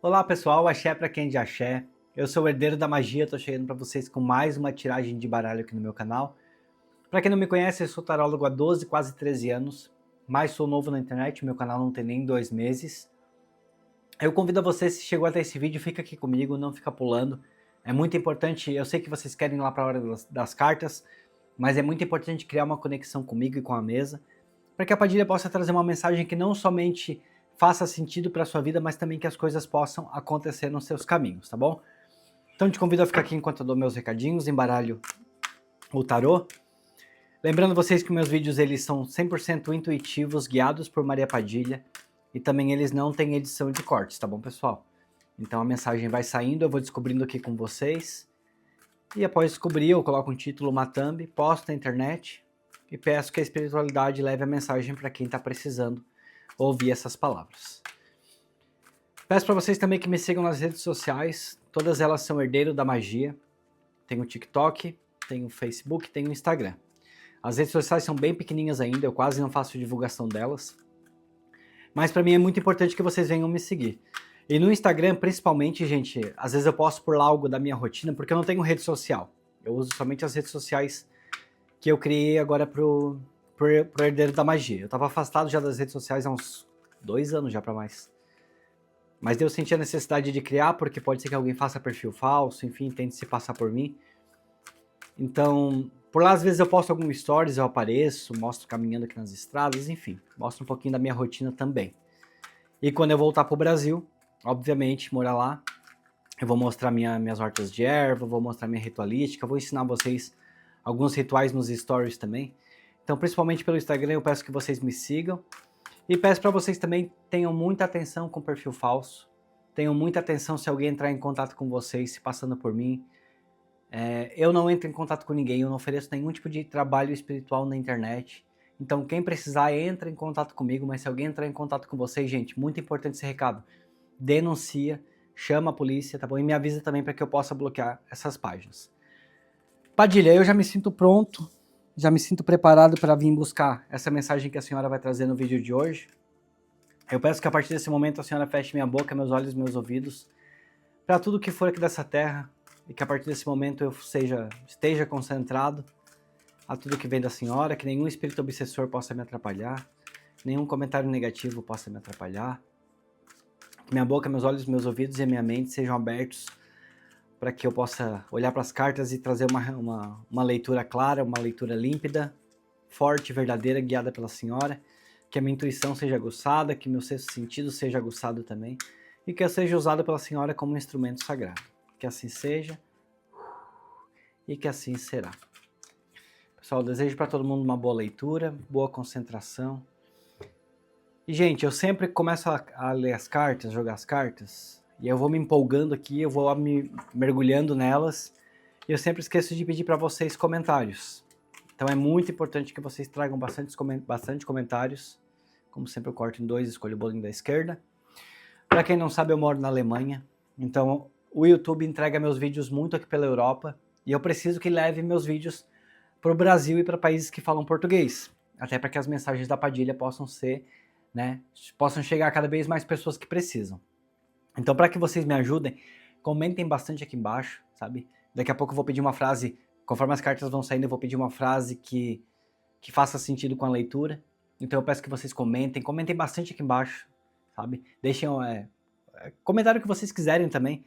Olá pessoal, axé pra quem de axé. Eu sou o Herdeiro da Magia, tô chegando pra vocês com mais uma tiragem de baralho aqui no meu canal. Pra quem não me conhece, eu sou tarólogo há 12, quase 13 anos, mas sou novo na internet, meu canal não tem nem 2 meses. Eu convido a você, se chegou até esse vídeo, fica aqui comigo, não fica pulando. É muito importante, eu sei que vocês querem ir lá pra hora das cartas, mas é muito importante criar uma conexão comigo e com a mesa, para que a Padilha possa trazer uma mensagem que não somente faça sentido para a sua vida, mas também que as coisas possam acontecer nos seus caminhos, tá bom? Então te convido a ficar aqui enquanto eu dou meus recadinhos, embaralho o tarô. Lembrando vocês que meus vídeos eles são 100% intuitivos, guiados por Maria Padilha, e também eles não têm edição de cortes, tá bom, pessoal? Então a mensagem vai saindo, eu vou descobrindo aqui com vocês, e após descobrir eu coloco um título, uma thumb, posto na internet, e peço que a espiritualidade leve a mensagem para quem está precisando ouvir essas palavras. Peço para vocês também que me sigam nas redes sociais, todas elas são Herdeiro da Magia. Tem o TikTok, tem o Facebook, tem o Instagram. As redes sociais são bem pequenininhas ainda, eu quase não faço divulgação delas. Mas para mim é muito importante que vocês venham me seguir. E no Instagram, principalmente, gente, às vezes eu posto por lá algo da minha rotina, porque eu não tenho rede social. Eu uso somente as redes sociais que eu criei agora pro Herdeiro da Magia. Eu estava afastado já das redes sociais há uns 2 anos já para mais. Mas eu senti a necessidade de criar, porque pode ser que alguém faça perfil falso, enfim, tente se passar por mim. Então, por lá às vezes eu posto alguns stories, eu apareço, mostro caminhando aqui nas estradas, enfim, mostro um pouquinho da minha rotina também. E quando eu voltar pro Brasil, obviamente, morar lá, eu vou mostrar minhas hortas de erva, vou mostrar minha ritualística, vou ensinar vocês alguns rituais nos stories também. Então, principalmente pelo Instagram, eu peço que vocês me sigam. E peço para vocês também tenham muita atenção com perfil falso. Tenham muita atenção se alguém entrar em contato com vocês, se passando por mim. Eu não entro em contato com ninguém, eu não ofereço nenhum tipo de trabalho espiritual na internet. Então, quem precisar, entra em contato comigo, mas se alguém entrar em contato com vocês, gente, muito importante esse recado. Denuncia, chama a polícia, tá bom? E me avisa também para que eu possa bloquear essas páginas. Padilha, eu já me sinto pronto, já me sinto preparado para vir buscar essa mensagem que a senhora vai trazer no vídeo de hoje. Eu peço que a partir desse momento a senhora feche minha boca, meus olhos, meus ouvidos, para tudo que for aqui dessa terra, e que a partir desse momento eu esteja concentrado a tudo que vem da senhora, que nenhum espírito obsessor possa me atrapalhar, nenhum comentário negativo possa me atrapalhar, que minha boca, meus olhos, meus ouvidos e a minha mente sejam abertos para que eu possa olhar para as cartas e trazer uma leitura clara, uma leitura límpida, forte, verdadeira, guiada pela senhora, que a minha intuição seja aguçada, que meu sexto sentido seja aguçado também, e que eu seja usado pela senhora como um instrumento sagrado. Que assim seja, e que assim será. Pessoal, eu desejo para todo mundo uma boa leitura, boa concentração. E, gente, eu sempre começo a ler as cartas, jogar as cartas, e eu vou me empolgando aqui, eu vou me mergulhando nelas, e eu sempre esqueço de pedir para vocês comentários. Então é muito importante que vocês tragam bastante comentários. Como sempre eu corto em 2, escolho o bolinho da esquerda. Para quem não sabe, eu moro na Alemanha, então o YouTube entrega meus vídeos muito aqui pela Europa, e eu preciso que leve meus vídeos para o Brasil e para países que falam português, até para que as mensagens da Padilha possam ser, né, possam chegar a cada vez mais pessoas que precisam. Então, para que vocês me ajudem, comentem bastante aqui embaixo, sabe? Daqui a pouco eu vou pedir uma frase, conforme as cartas vão saindo, eu vou pedir uma frase que faça sentido com a leitura. Então eu peço que vocês comentem bastante aqui embaixo, sabe? Deixem comentário que vocês quiserem também,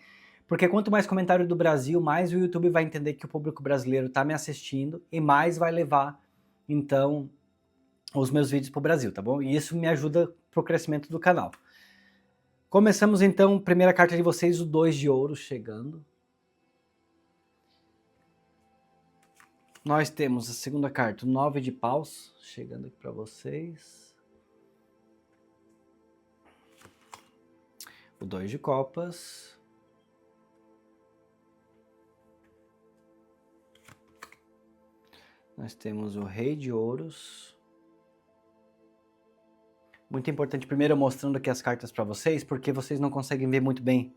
porque quanto mais comentário do Brasil, mais o YouTube vai entender que o público brasileiro está me assistindo e mais vai levar, então, os meus vídeos para o Brasil, tá bom? E isso me ajuda pro crescimento do canal. Começamos então, primeira carta de vocês, o 2 de ouros chegando. Nós temos a segunda carta, o 9 de paus, chegando aqui para vocês. O 2 de copas. Nós temos o rei de ouros. Muito importante, primeiro eu mostrando aqui as cartas para vocês, porque vocês não conseguem ver muito bem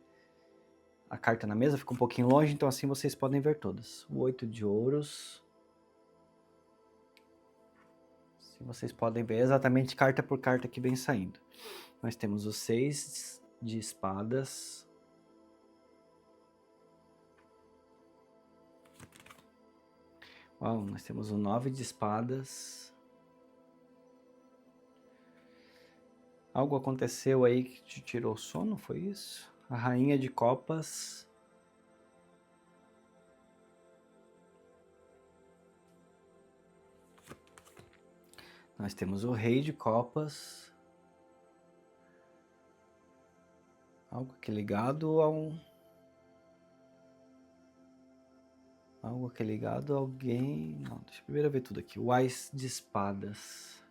a carta na mesa, fica um pouquinho longe, então assim vocês podem ver todas. O 8 de ouros. Assim vocês podem ver exatamente carta por carta que vem saindo. Nós temos o 6 de espadas. Uau, nós temos o 9 de espadas. Algo aconteceu aí que te tirou o sono, foi isso? A rainha de copas. Nós temos o rei de copas. Algo aqui ligado a um... Algo aqui ligado a alguém... Não, deixa eu primeiro ver tudo aqui. O Ás de espadas.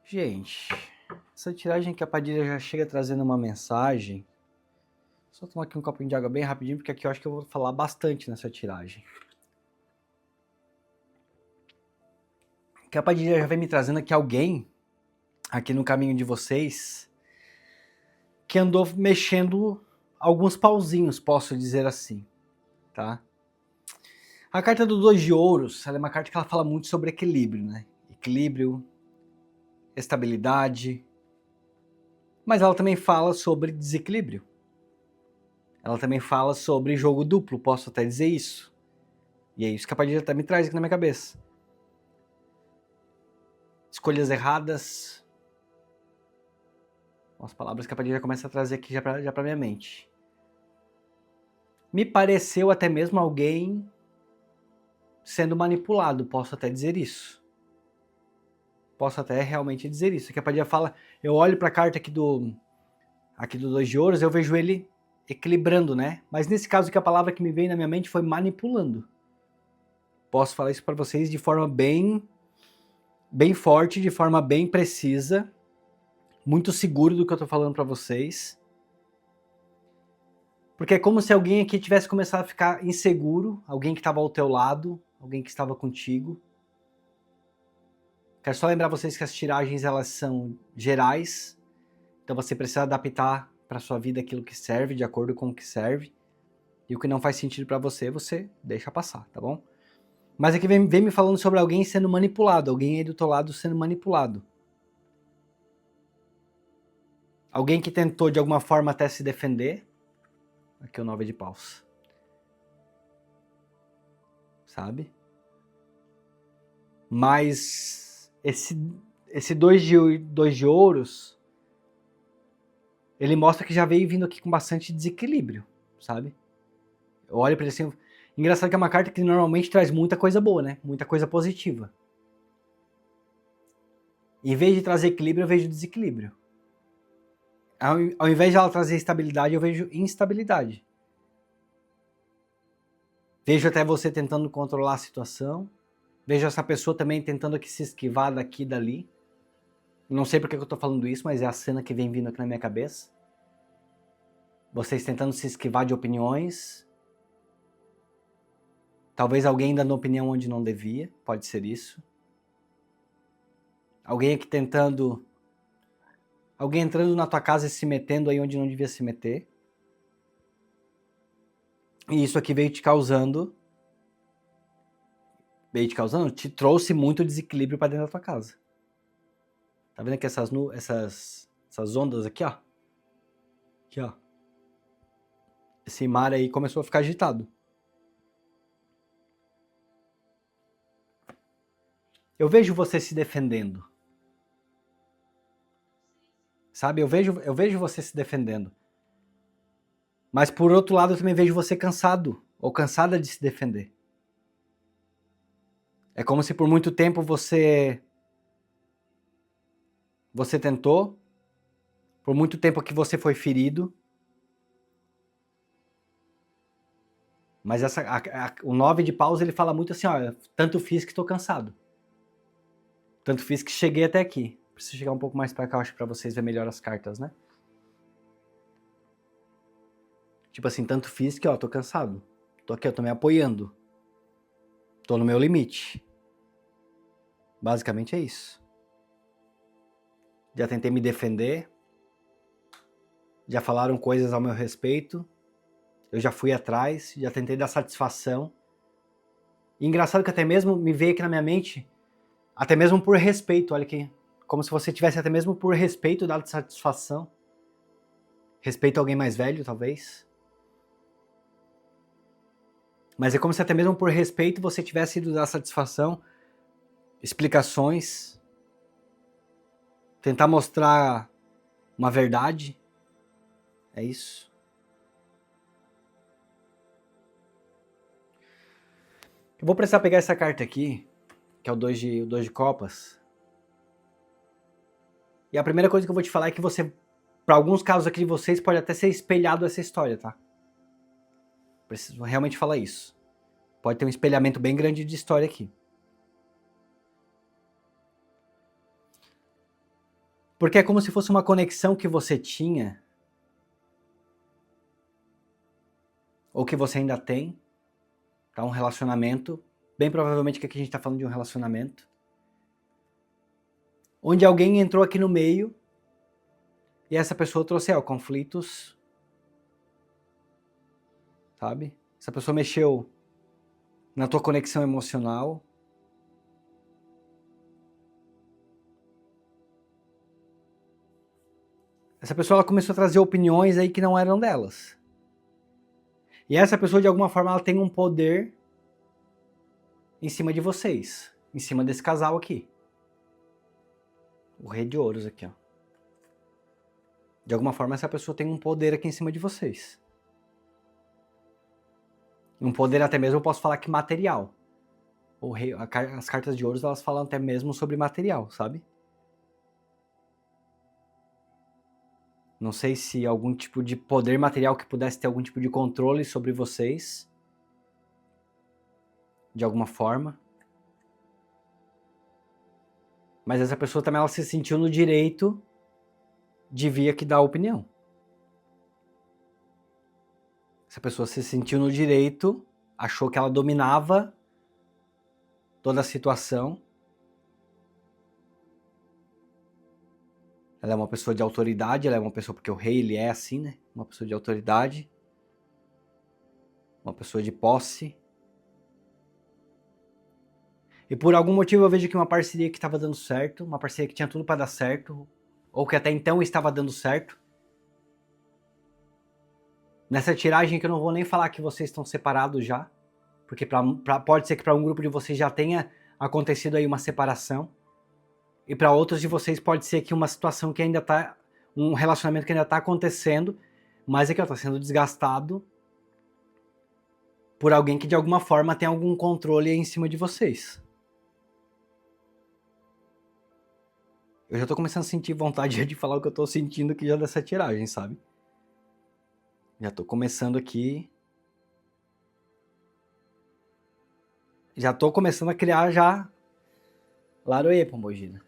Gente, essa tiragem que a Padilha já chega trazendo uma mensagem. Só tomar aqui um copinho de água bem rapidinho, porque aqui eu acho que eu vou falar bastante nessa tiragem. Que a Padilha já vem me trazendo aqui alguém, aqui no caminho de vocês, que andou mexendo alguns pauzinhos, posso dizer assim, tá? A carta do 2 de ouros, ela é uma carta que ela fala muito sobre equilíbrio, né? Equilíbrio, estabilidade, mas ela também fala sobre desequilíbrio. Ela também fala sobre jogo duplo, posso até dizer isso. E é isso que a Padilha até me traz aqui na minha cabeça. Escolhas erradas. As palavras que a Padilha começa a trazer aqui já pra minha mente. Me pareceu até mesmo alguém sendo manipulado, posso até dizer isso. Posso até realmente dizer isso. Que a Padilha fala, eu olho pra carta aqui do 2 de ouros, eu vejo ele equilibrando, né? Mas nesse caso que a palavra que me veio na minha mente foi manipulando. Posso falar isso pra vocês de forma bem forte, de forma bem precisa, muito seguro do que eu tô falando pra vocês. Porque é como se alguém aqui tivesse começado a ficar inseguro, alguém que estava ao teu lado, alguém que estava contigo. Quero só lembrar vocês que as tiragens elas são gerais, então você precisa adaptar para sua vida aquilo que serve, de acordo com o que serve, e o que não faz sentido para você, você deixa passar, tá bom? Mas aqui vem me falando sobre alguém sendo manipulado, alguém aí do teu lado sendo manipulado. Alguém que tentou de alguma forma até se defender. Aqui é o 9 de paus. Sabe? Mas esse 2 de ouros, ele mostra que já veio vindo aqui com bastante desequilíbrio, sabe? Eu olho pra ele assim... Engraçado que é uma carta que normalmente traz muita coisa boa, né? Muita coisa positiva. Em vez de trazer equilíbrio, eu vejo desequilíbrio. Ao invés de ela trazer estabilidade, eu vejo instabilidade. Vejo até você tentando controlar a situação. Vejo essa pessoa também tentando aqui se esquivar daqui e dali. Não sei porque eu tô falando isso, mas é a cena que vem vindo aqui na minha cabeça. Vocês tentando se esquivar de opiniões. Talvez alguém dando opinião onde não devia. Pode ser isso. Alguém aqui tentando... Alguém entrando na tua casa e se metendo aí onde não devia se meter. E isso aqui veio te causando... te trouxe muito desequilíbrio para dentro da tua casa. Tá vendo aqui essas ondas aqui, ó? Aqui, ó. Esse mar aí começou a ficar agitado. Eu vejo você se defendendo. Sabe? Eu vejo você se defendendo. Mas por outro lado, eu também vejo você cansado. Ou cansada de se defender. É como se por muito tempo você tentou. Por muito tempo que você foi ferido. Mas o 9 de paus, ele fala muito assim, ó, tanto fiz que tô cansado. Tanto fiz que cheguei até aqui. Preciso chegar um pouco mais pra cá, acho, pra vocês verem melhor as cartas, né? Tipo assim, tanto fiz que, ó, tô cansado. Tô aqui, eu tô me apoiando. Tô no meu limite. Basicamente é isso. Já tentei me defender. Já falaram coisas ao meu respeito. Eu já fui atrás, já tentei dar satisfação. E engraçado que até mesmo me veio aqui na minha mente, até mesmo por respeito, olha aqui. Como se você tivesse até mesmo por respeito dado satisfação. Respeito a alguém mais velho, talvez. Mas é como se até mesmo por respeito você tivesse ido dar satisfação, explicações, tentar mostrar uma verdade. É isso. Eu vou precisar pegar essa carta aqui, que é o 2 de copas. E a primeira coisa que eu vou te falar é que você, para alguns casos aqui de vocês, pode até ser espelhado essa história, tá? Preciso realmente falar isso. Pode ter um espelhamento bem grande de história aqui. Porque é como se fosse uma conexão que você tinha, ou que você ainda tem, tá? Um relacionamento, bem provavelmente que aqui a gente tá falando de um relacionamento, onde alguém entrou aqui no meio e essa pessoa trouxe conflitos, sabe? Essa pessoa mexeu na tua conexão emocional. Essa pessoa ela começou a trazer opiniões aí que não eram delas. E essa pessoa, de alguma forma, ela tem um poder em cima de vocês, em cima desse casal aqui. O Rei de Ouros aqui, ó. De alguma forma, essa pessoa tem um poder aqui em cima de vocês. Um poder até mesmo, eu posso falar que material. As cartas de ouros, elas falam até mesmo sobre material, sabe? Não sei se algum tipo de poder material que pudesse ter algum tipo de controle sobre vocês. De alguma forma. Mas essa pessoa também ela se sentiu no direito de vir aqui dar opinião. Essa pessoa se sentiu no direito, achou que ela dominava toda a situação. Ela é uma pessoa de autoridade, ela é uma pessoa, porque o rei ele é assim, né? Uma pessoa de autoridade. Uma pessoa de posse. E por algum motivo eu vejo que uma parceria que estava dando certo, uma parceria que tinha tudo para dar certo, ou que até então estava dando certo. Nessa tiragem que eu não vou nem falar que vocês estão separados já, porque pode ser que para um grupo de vocês já tenha acontecido aí uma separação, e para outros de vocês pode ser que uma situação que ainda tá, um relacionamento que ainda está acontecendo, mas é que está sendo desgastado por alguém que de alguma forma tem algum controle aí em cima de vocês. Eu já tô começando a sentir vontade de falar o que eu tô sentindo aqui já dessa tiragem, sabe? Já tô começando aqui. Já tô começando a criar já Laroê, Pombogira.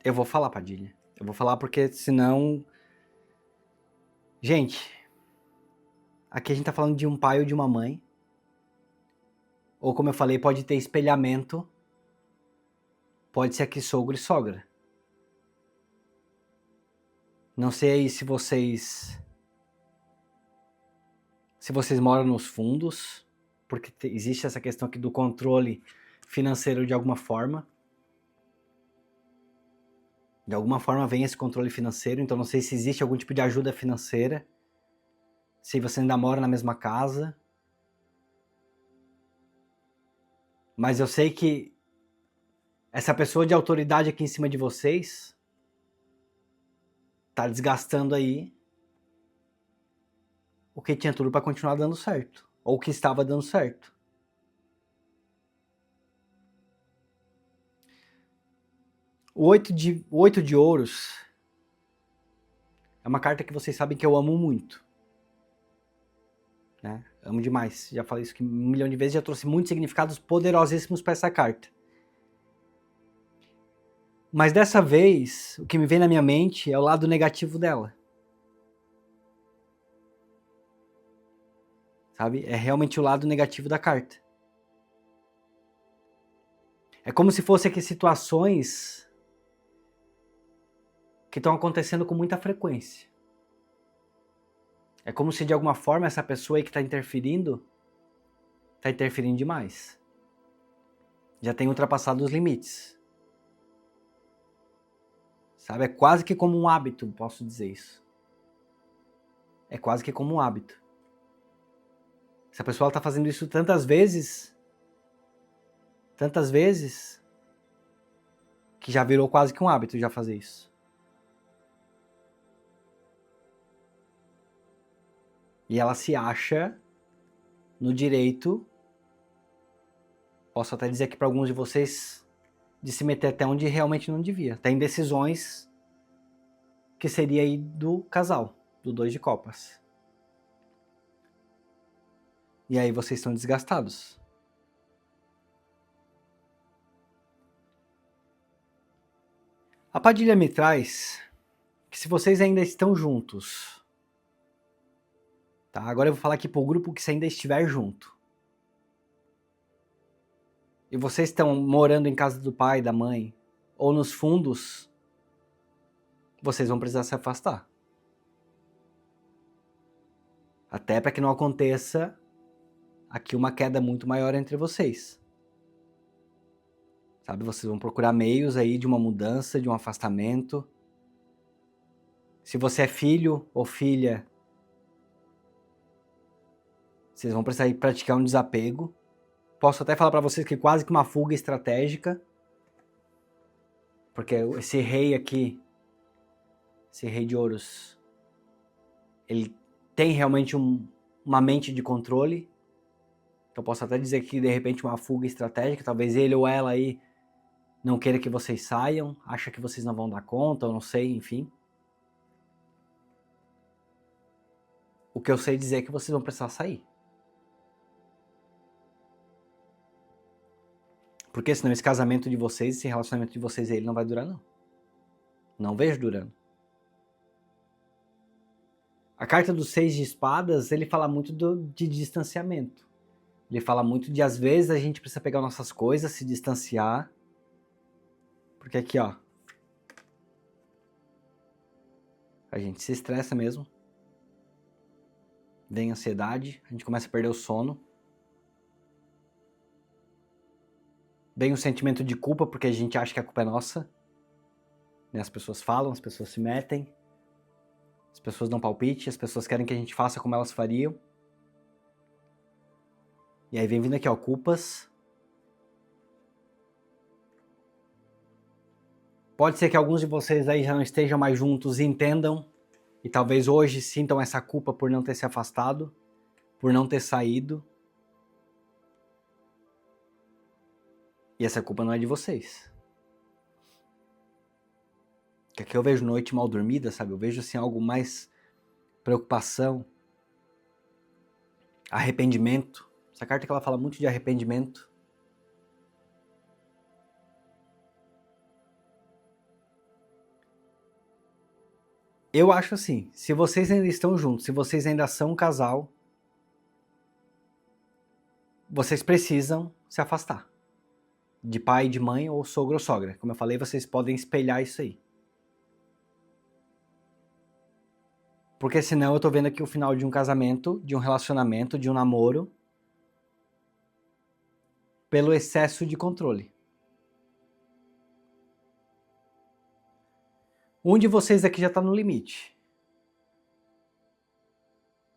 Eu vou falar, Padilha. Eu vou falar porque senão... Gente, aqui a gente tá falando de um pai ou de uma mãe. Ou como eu falei, pode ter espelhamento. Pode ser aqui sogro e sogra. Não sei se vocês moram nos fundos, porque existe essa questão aqui do controle financeiro de alguma forma. De alguma forma vem esse controle financeiro, então não sei se existe algum tipo de ajuda financeira. Se você ainda mora na mesma casa. Mas eu sei que essa pessoa de autoridade aqui em cima de vocês tá desgastando aí o que tinha tudo para continuar dando certo. Ou o que estava dando certo. O 8 de ouros é uma carta que vocês sabem que eu amo muito. Né? Amo demais. Já falei isso aqui 1 milhão de vezes, já trouxe muitos significados poderosíssimos para essa carta. Mas dessa vez, o que me vem na minha mente é o lado negativo dela. Sabe? É realmente o lado negativo da carta. É como se fosse aqui situações que estão acontecendo com muita frequência. É como se de alguma forma essa pessoa aí que está interferindo demais. Já tem ultrapassado os limites. Sabe? É quase que como um hábito, posso dizer isso. é quase que como um hábito. Se a pessoa está fazendo isso tantas vezes, que já virou quase que um hábito já fazer isso. E ela se acha no direito, posso até dizer aqui para alguns de vocês, de se meter até onde realmente não devia. Tem decisões que seria aí do casal, do 2 de copas. E aí vocês estão desgastados. A Padilha me traz que se vocês ainda estão juntos, tá? Agora eu vou falar aqui pro grupo que se ainda estiver junto. E vocês estão morando em casa do pai, da mãe, ou nos fundos, vocês vão precisar se afastar. Até para que não aconteça aqui uma queda muito maior entre vocês. Sabe, vocês vão procurar meios aí de uma mudança, de um afastamento. Se você é filho ou filha, vocês vão precisar ir praticar um desapego. Posso até falar para vocês que quase que uma fuga estratégica. Porque esse rei aqui, esse rei de ouros, ele tem realmente uma mente de controle. Então posso até dizer que de repente uma fuga estratégica, talvez ele ou ela aí não queira que vocês saiam, acha que vocês não vão dar conta, eu não sei, enfim. O que eu sei dizer é que vocês vão precisar sair. Porque senão esse casamento de vocês, esse relacionamento de vocês, ele não vai durar, não. Não vejo durando. A carta dos 6 de espadas, ele fala muito de distanciamento. Ele fala muito de, às vezes, a gente precisa pegar nossas coisas, se distanciar. Porque aqui, ó, a gente se estressa mesmo. Vem ansiedade, a gente começa a perder o sono. Vem o sentimento de culpa, porque a gente acha que a culpa é nossa. Né? As pessoas falam, as pessoas se metem. As pessoas dão palpite, as pessoas querem que a gente faça como elas fariam. E aí vem vindo aqui, ó, culpas. Pode ser que alguns de vocês aí já não estejam mais juntos e entendam. E talvez hoje sintam essa culpa por não ter se afastado, por não ter saído. E essa culpa não é de vocês. Que aqui eu vejo noite mal dormida, sabe? Eu vejo assim algo mais preocupação, arrependimento. Essa carta que ela fala muito de arrependimento. Eu acho assim, se vocês ainda estão juntos, se vocês ainda são um casal, vocês precisam se afastar. De pai, de mãe ou sogro ou sogra. Como eu falei, vocês podem espelhar isso aí. Porque senão eu tô vendo aqui o final de um casamento, de um relacionamento, de um namoro, pelo excesso de controle. Um de vocês aqui já tá no limite.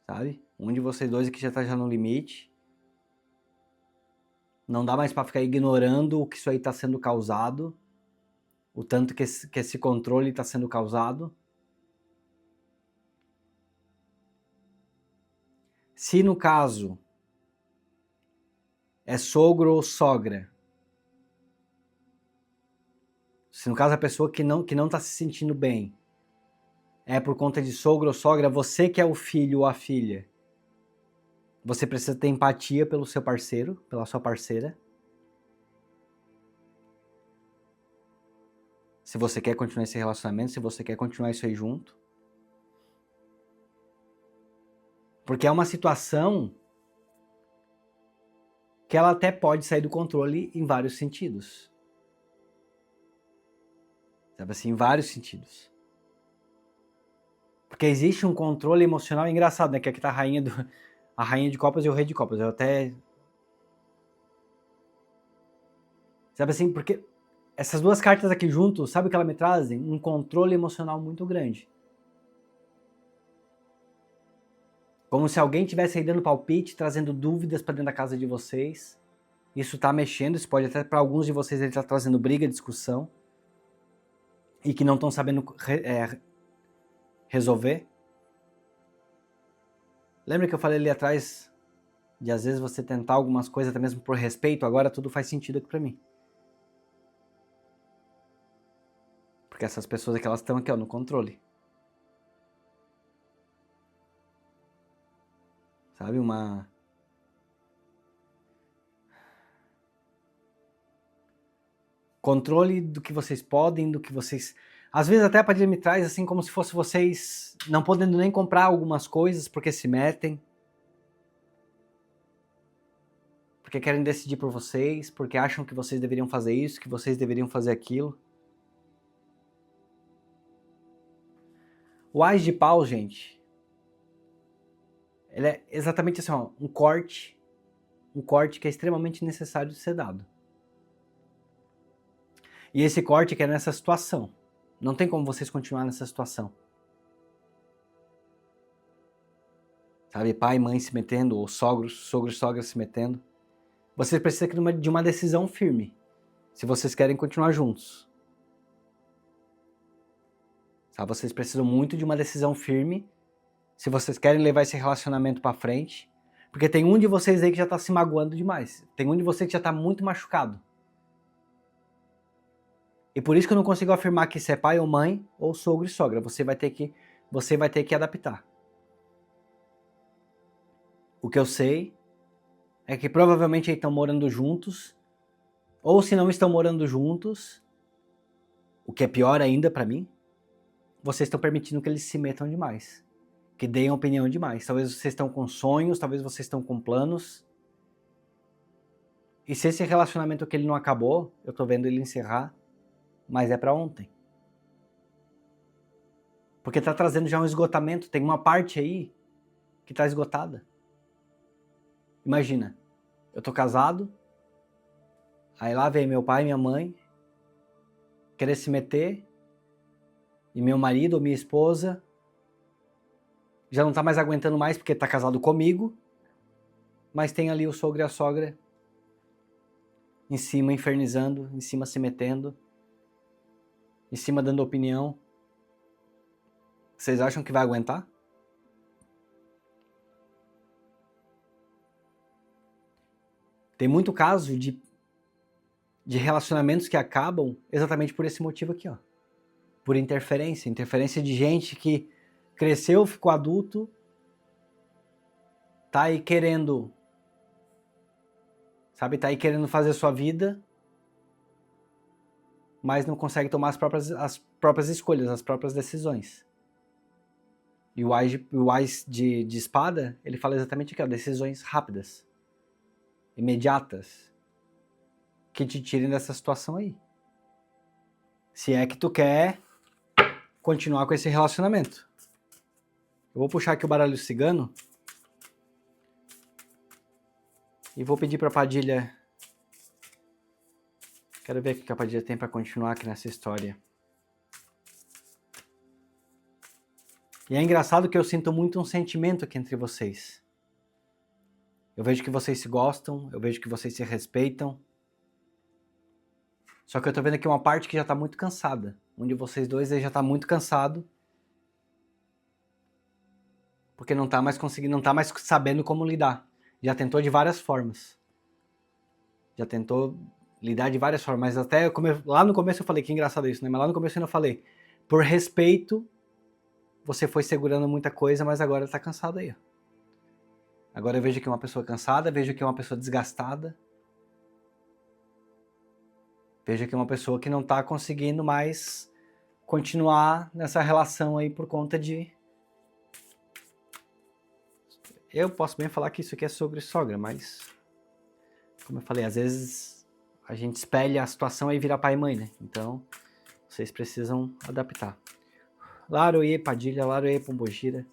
Sabe? Um de vocês dois aqui já tá no limite. Não dá mais para ficar ignorando o que isso aí tá sendo causado. O tanto que esse controle tá sendo causado. Se no caso é sogro ou sogra, se no caso a pessoa que não tá se sentindo bem é por conta de sogro ou sogra, você que é o filho ou a filha, você precisa ter empatia pelo seu parceiro, pela sua parceira. Se você quer continuar esse relacionamento, se você quer continuar isso aí junto. Porque é uma situação que ela até pode sair do controle em vários sentidos. Sabe assim, em vários sentidos. Porque existe um controle emocional engraçado, né? Que aqui tá a rainha de copas e o rei de copas. Eu até... Sabe assim, porque essas duas cartas aqui juntos, sabe o que elas me trazem? Um controle emocional muito grande. Como se alguém estivesse aí dando palpite, trazendo dúvidas para dentro da casa de vocês. Isso está mexendo, isso pode até para alguns de vocês ele está trazendo briga, discussão. E que não estão sabendo resolver. Lembra que eu falei ali atrás de às vezes você tentar algumas coisas até mesmo por respeito? Agora tudo faz sentido aqui para mim. Porque essas pessoas aqui, elas estão aqui, ó, no controle. Sabe, controle do que vocês podem, do que vocês... Às vezes até a Padilha me traz assim como se fosse vocês não podendo nem comprar algumas coisas porque se metem. Porque querem decidir por vocês, porque acham que vocês deveriam fazer isso, que vocês deveriam fazer aquilo. O Ás de Paus, gente, ele é exatamente assim, ó, um corte que é extremamente necessário de ser dado. E esse corte que é nessa situação. Não tem como vocês continuar nessa situação. Sabe, pai e mãe se metendo, ou sogros e sogras se metendo. Vocês precisam de uma decisão firme, se vocês querem continuar juntos. Sabe, vocês precisam muito de uma decisão firme, se vocês querem levar esse relacionamento pra frente. Porque tem um de vocês aí que já tá se magoando demais. Tem um de vocês que já tá muito machucado. E por isso que eu não consigo afirmar que se é pai ou mãe, ou sogro e sogra. Você vai ter que adaptar. O que eu sei é que provavelmente eles estão morando juntos, ou se não estão morando juntos, o que é pior ainda pra mim, vocês estão permitindo que eles se metam demais, que deem opinião demais. Talvez vocês estão com sonhos, talvez vocês estão com planos. E se esse relacionamento que ele não acabou, eu tô vendo ele encerrar, mas é pra ontem. Porque tá trazendo já um esgotamento, tem uma parte aí que tá esgotada. Imagina, eu tô casado, aí lá vem meu pai e minha mãe querer se meter, e meu marido ou minha esposa já não tá mais aguentando mais porque tá casado comigo, mas tem ali o sogro e a sogra em cima infernizando, em cima se metendo, em cima dando opinião. Vocês acham que vai aguentar? Tem muito caso de relacionamentos que acabam exatamente por esse motivo aqui, ó. Por interferência de gente que cresceu, ficou adulto, tá aí querendo, sabe, tá aí querendo fazer a sua vida, mas não consegue tomar as próprias escolhas, as próprias decisões. E o Ás de espada, ele fala exatamente aquilo, decisões rápidas, imediatas, que te tirem dessa situação aí. Se é que tu quer continuar com esse relacionamento. Eu vou puxar aqui o baralho cigano e vou pedir pra Padilha. Quero ver o que a Padilha tem pra continuar aqui nessa história. E é engraçado que eu sinto muito um sentimento aqui entre vocês. Eu vejo que vocês se gostam, eu vejo que vocês se respeitam. Só que eu tô vendo aqui uma parte que já tá muito cansada. Um de vocês dois aí já tá muito cansado. Porque não tá mais conseguindo, não tá mais sabendo como lidar. Já tentou de várias formas. Já tentou lidar de várias formas. Mas até lá no começo eu falei, que engraçado isso, né? Mas lá no começo eu ainda falei, por respeito, você foi segurando muita coisa, mas agora tá cansado aí, ó. Agora eu vejo que é uma pessoa cansada, vejo que é uma pessoa desgastada. Vejo que é uma pessoa que não tá conseguindo mais continuar nessa relação aí por conta de... Eu posso bem falar que isso aqui é sobre sogra, mas... Como eu falei, às vezes a gente espelha a situação e vira pai e mãe, né? Então, vocês precisam adaptar. Laroê, Padilha, Laroê, Pombogira.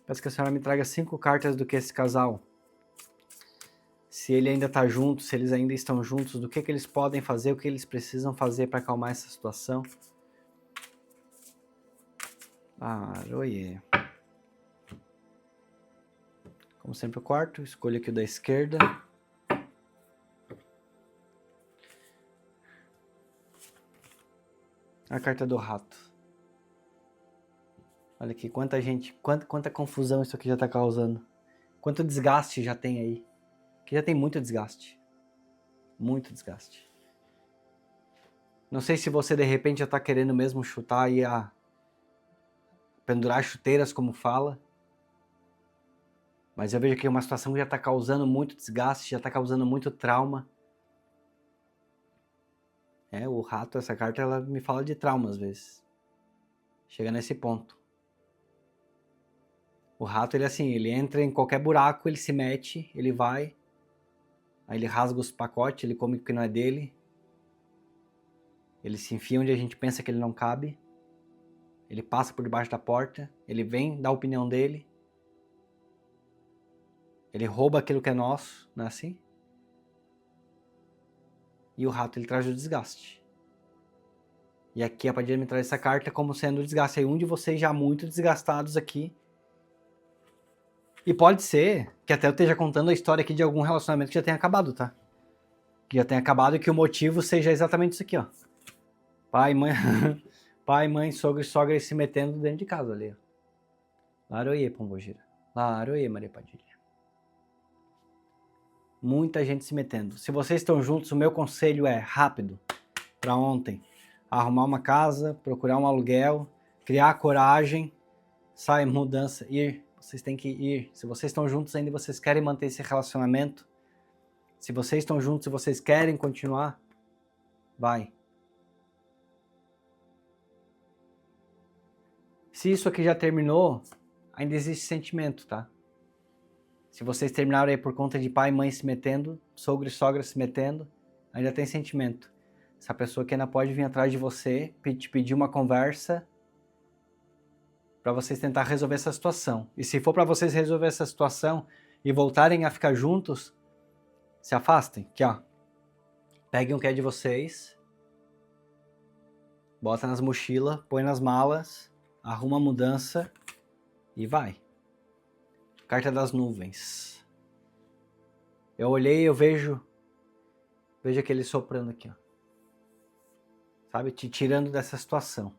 Peço que a senhora me traga 5 cartas do que esse casal. Se ele ainda tá junto, se eles ainda estão juntos, do que eles podem fazer, o que eles precisam fazer para acalmar essa situação. Laroê. Como sempre o quarto, escolho aqui o da esquerda. A carta do rato. Olha aqui, quanta gente, quanta confusão isso aqui já tá causando. Quanto desgaste já tem aí. Que já tem muito desgaste. Muito desgaste. Não sei se você de repente já tá querendo mesmo chutar aí pendurar chuteiras, como fala. Mas eu vejo que é uma situação que já tá causando muito desgaste, já tá causando muito trauma. O rato, essa carta, ela me fala de trauma às vezes. Chega nesse ponto. O rato, ele assim, ele entra em qualquer buraco, ele se mete, ele vai. Aí ele rasga os pacotes, ele come o que não é dele. Ele se enfia onde a gente pensa que ele não cabe. Ele passa por debaixo da porta. Ele vem dar a opinião dele. Ele rouba aquilo que é nosso, não é assim? E o rato, ele traz o desgaste. E aqui a Padilha me traz essa carta como sendo o desgaste. Aí um de vocês já muito desgastados aqui. E pode ser que até eu esteja contando a história aqui de algum relacionamento que já tenha acabado, tá? Que já tenha acabado e que o motivo seja exatamente isso aqui, ó. Pai, mãe, pai, mãe, sogro e sogra se metendo dentro de casa ali, ó. Laroie, Pombogira. Laroie, Maria Padilha. Muita gente se metendo. Se vocês estão juntos, o meu conselho é rápido. Para ontem. Arrumar uma casa, procurar um aluguel, criar coragem, sair, mudança, ir. Vocês têm que ir. Se vocês estão juntos ainda e vocês querem manter esse relacionamento, se vocês estão juntos e vocês querem continuar, vai. Se isso aqui já terminou, ainda existe sentimento, tá? Se vocês terminaram aí por conta de pai e mãe se metendo, sogro e sogra se metendo, ainda tem sentimento. Essa pessoa que ainda pode vir atrás de você, te pedir uma conversa para vocês tentar resolver essa situação. E se for para vocês resolver essa situação e voltarem a ficar juntos, se afastem. Aqui, ó. Peguem o que é de vocês, bota nas mochilas, põe nas malas, arruma a mudança e vai. Carta das nuvens. Eu olhei, eu vejo aquele soprando aqui, ó. Sabe, te tirando dessa situação.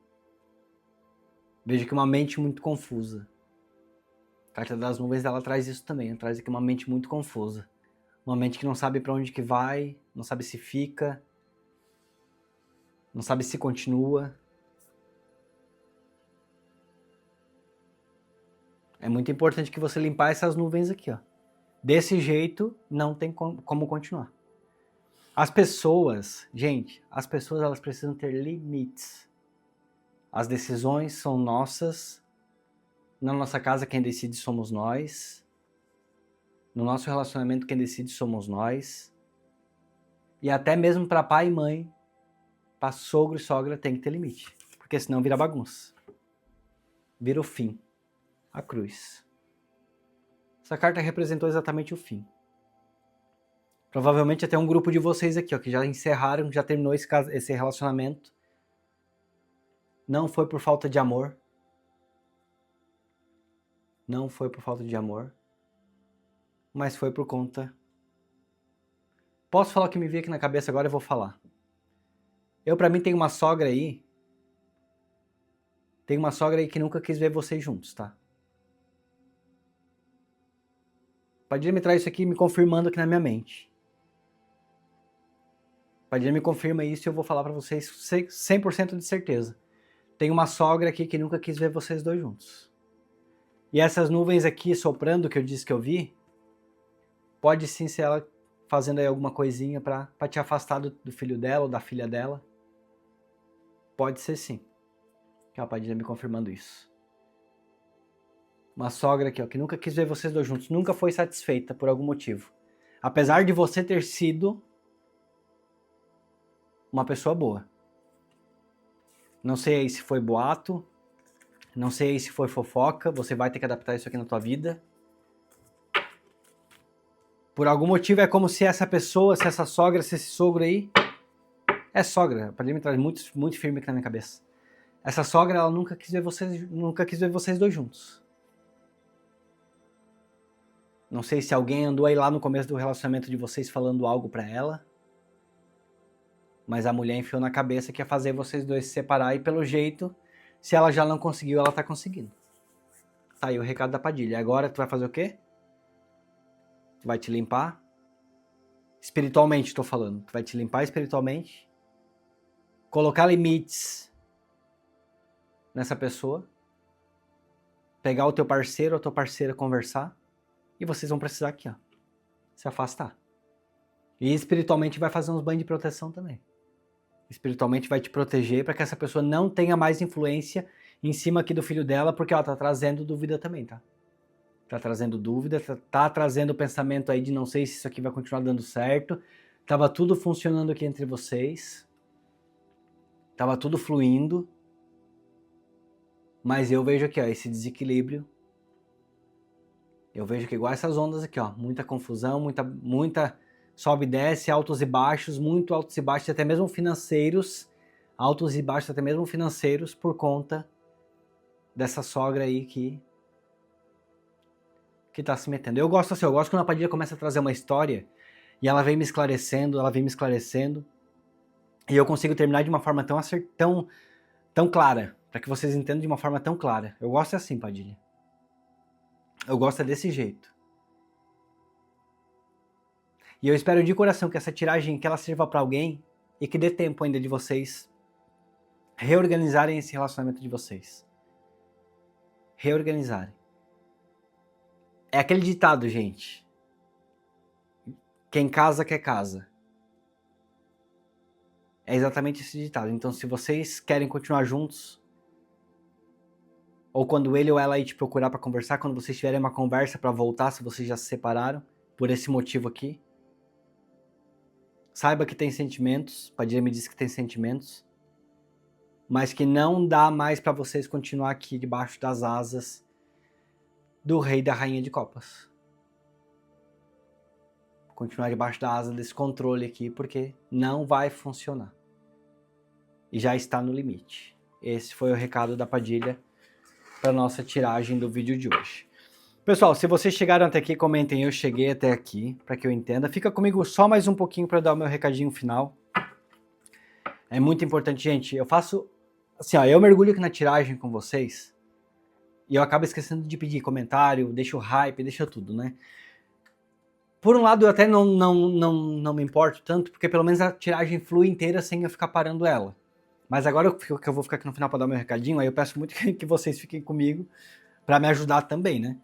Vejo que uma mente muito confusa. A carta das nuvens, ela traz isso também. Ela traz aqui uma mente muito confusa. Uma mente que não sabe para onde que vai, não sabe se fica, não sabe se continua. É muito importante que você limpar essas nuvens aqui, ó. Desse jeito, não tem como continuar. As pessoas, gente, as pessoas elas precisam ter limites. As decisões são nossas. Na nossa casa, quem decide somos nós. No nosso relacionamento, quem decide somos nós. E até mesmo para pai e mãe, para sogro e sogra, tem que ter limite. Porque senão vira bagunça. Vira o fim. A cruz. Essa carta representou exatamente o fim. Provavelmente até um grupo de vocês aqui, ó, que já encerraram, já terminou esse relacionamento. Não foi por falta de amor. Não foi por falta de amor. Mas foi por conta... Posso falar o que me veio aqui na cabeça agora? Eu vou falar. Pra mim, tenho uma sogra aí. Tem uma sogra aí que nunca quis ver vocês juntos, tá? Padilha me traz isso aqui me confirmando aqui na minha mente. Padilha me confirma isso e eu vou falar pra vocês 100% de certeza. Tem uma sogra aqui que nunca quis ver vocês dois juntos. E essas nuvens aqui soprando que eu disse que eu vi, pode sim ser ela fazendo aí alguma coisinha pra te afastar do filho dela ou da filha dela. Pode ser sim. Que a Padilha me confirmando isso. Uma sogra aqui, ó, que nunca quis ver vocês dois juntos, nunca foi satisfeita por algum motivo. Apesar de você ter sido uma pessoa boa. Não sei aí se foi boato, não sei aí se foi fofoca, você vai ter que adaptar isso aqui na tua vida. Por algum motivo é como se essa pessoa, se essa sogra, se esse sogro aí... É sogra, para me traz muito, muito firme aqui na minha cabeça. Essa sogra, ela nunca quis ver vocês dois juntos. Não sei se alguém andou aí lá no começo do relacionamento de vocês falando algo pra ela. Mas a mulher enfiou na cabeça que ia fazer vocês dois se separar e pelo jeito, se ela já não conseguiu, ela tá conseguindo. Tá aí o recado da Padilha. Agora tu vai fazer o quê? Tu vai te limpar? Espiritualmente tô falando. Tu vai te limpar espiritualmente. Colocar limites nessa pessoa. Pegar o teu parceiro ou a tua parceira, conversar. E vocês vão precisar aqui, ó, se afastar. E espiritualmente vai fazer uns banhos de proteção também. Espiritualmente vai te proteger para que essa pessoa não tenha mais influência em cima aqui do filho dela, porque ela tá trazendo dúvida também, tá? Tá trazendo dúvida, tá trazendo o pensamento aí de não sei se isso aqui vai continuar dando certo. Tava tudo funcionando aqui entre vocês. Tava tudo fluindo. Mas eu vejo aqui, ó, esse desequilíbrio. Eu vejo que igual essas ondas aqui, ó, muita confusão, muita sobe e desce, altos e baixos, muito altos e baixos, até mesmo financeiros, altos e baixos até mesmo financeiros por conta dessa sogra aí que tá se metendo. Eu gosto assim, eu gosto quando a Padilha começa a trazer uma história e ela vem me esclarecendo, e eu consigo terminar de uma forma tão clara, para que vocês entendam de uma forma tão clara. Eu gosto assim, Padilha. Eu gosto desse jeito. E eu espero de coração que essa tiragem que ela sirva para alguém e que dê tempo ainda de vocês reorganizarem esse relacionamento de vocês. Reorganizarem. É aquele ditado, gente. Quem casa quer casa. É exatamente esse ditado. Então, se vocês querem continuar juntos, ou quando ele ou ela aí te procurar para conversar, quando vocês tiverem uma conversa para voltar, se vocês já se separaram, por esse motivo aqui, saiba que tem sentimentos, Padilha me disse que tem sentimentos, mas que não dá mais para vocês continuar aqui debaixo das asas do rei e da rainha de copas. Continuar debaixo da asa desse controle aqui, porque não vai funcionar. E já está no limite. Esse foi o recado da Padilha para nossa tiragem do vídeo de hoje. Pessoal, se vocês chegaram até aqui, comentem eu cheguei até aqui, para que eu entenda. Fica comigo só mais um pouquinho para dar o meu recadinho final. É muito importante, gente. Eu faço assim, ó, eu mergulho aqui na tiragem com vocês e eu acabo esquecendo de pedir comentário, deixo hype, deixo tudo, né? Por um lado, eu até não me importo tanto, porque pelo menos a tiragem flui inteira sem eu ficar parando ela. Mas agora que eu vou ficar aqui no final para dar meu recadinho, aí eu peço muito que vocês fiquem comigo para me ajudar também, né?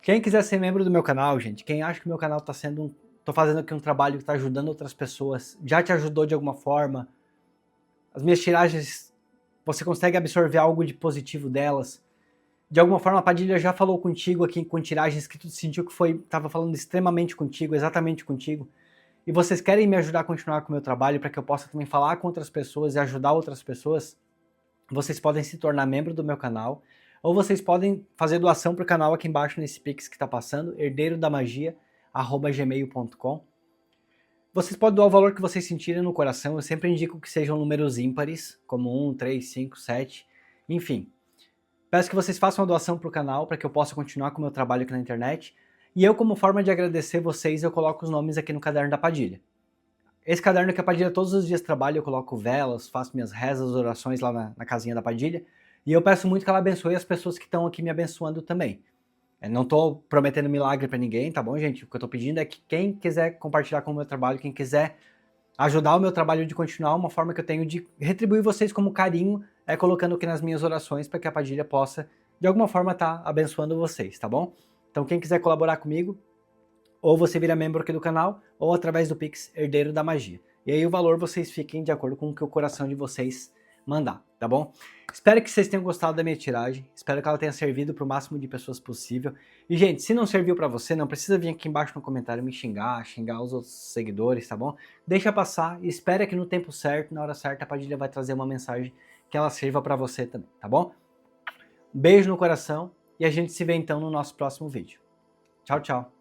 Quem quiser ser membro do meu canal, gente, quem acha que o meu canal tô fazendo aqui um trabalho que tá ajudando outras pessoas, já te ajudou de alguma forma, as minhas tiragens, você consegue absorver algo de positivo delas, de alguma forma a Padilha já falou contigo aqui com tiragens que tu sentiu que tava falando extremamente contigo, exatamente contigo, e vocês querem me ajudar a continuar com o meu trabalho para que eu possa também falar com outras pessoas e ajudar outras pessoas, vocês podem se tornar membro do meu canal, ou vocês podem fazer doação para o canal aqui embaixo nesse Pix que está passando, herdeirodamagia@gmail.com. Vocês podem doar o valor que vocês sentirem no coração, eu sempre indico que sejam números ímpares, como 1, 3, 5, 7, enfim. Peço que vocês façam a doação para o canal para que eu possa continuar com o meu trabalho aqui na internet. E eu, como forma de agradecer vocês, eu coloco os nomes aqui no caderno da Padilha. Esse caderno que a Padilha todos os dias trabalha, eu coloco velas, faço minhas rezas, orações lá na casinha da Padilha. E eu peço muito que ela abençoe as pessoas que estão aqui me abençoando também. Eu não estou prometendo milagre para ninguém, tá bom, gente? O que eu estou pedindo é que quem quiser compartilhar com o meu trabalho, quem quiser ajudar o meu trabalho de continuar, uma forma que eu tenho de retribuir vocês como carinho é colocando aqui nas minhas orações para que a Padilha possa, de alguma forma, estar abençoando vocês, tá bom? Então, quem quiser colaborar comigo, ou você vira membro aqui do canal, ou através do Pix Herdeiro da Magia. E aí o valor vocês fiquem de acordo com o que o coração de vocês mandar, tá bom? Espero que vocês tenham gostado da minha tiragem, espero que ela tenha servido para o máximo de pessoas possível. E, gente, se não serviu para você, não precisa vir aqui embaixo no comentário me xingar os outros seguidores, tá bom? Deixa passar e espera que no tempo certo, na hora certa, a Padilha vai trazer uma mensagem que ela sirva para você também, tá bom? Um beijo no coração e a gente se vê então no nosso próximo vídeo. Tchau, tchau!